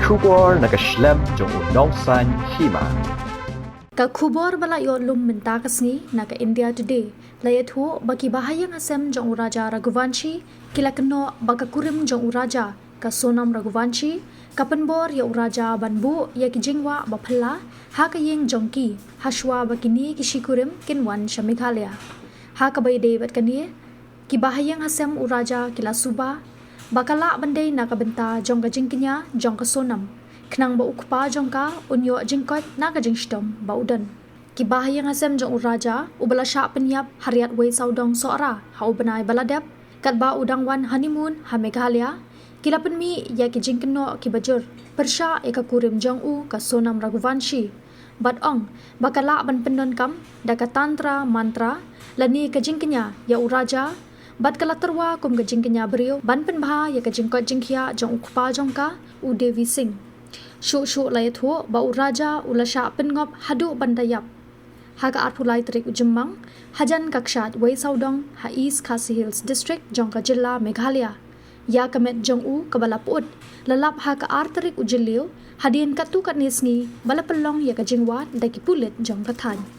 kubor nakaslem jong unongsan Hima. Ka kubor bala yo lum minta kasni naka India Today. Layat ho baki Bahaïing asem jong uraja Raghuvanshi kila keno baka kurim jong uraja ka Sonam Raghuvanshi kapenbor ya uraja banbu ya ki jingwa baphala ha ka yeng jongki hashwa bakini ki shikurim kinwan shamikhalia ha ka bayde bat kani ki Bahaïing asem uraja kila suba bakala bandai naka benta Jong ka Jingkñia Jong ka Sonam kenang ba ukpa Jong ka unyo Koit naka jingstom ba udan ki Bahaïing asem jong uraja ubala sha penyap hariat wei saudong soara ha ubanai baladep kat ba udang wan honeymoon ha Meghalaya kila penmi ya ki jingkno ki bajur persha eka kurim Jong ka Sonam Raghuvanshi bat ong bakala ban pendon kam daka tantra mantra lani ka Jingkñia ya uraja bat kala terwa kum ka Jingkñia Briew ban penbha ya ka Jingkñia Jong ukpa Jong ka u Devi Singh shu layat ho ba uraja ulasha pengop hadu bandayap haga arpulai trik ujemmang hajan kakshat wei saudong ha East Khasi Hills District Jong ka Jilla Meghalaya ya kamet Jong kabalapud lalap ha ka arterik ujiliu hadin katu kat nisngi balapelong ya ka jingwat daki pulit Jong ka than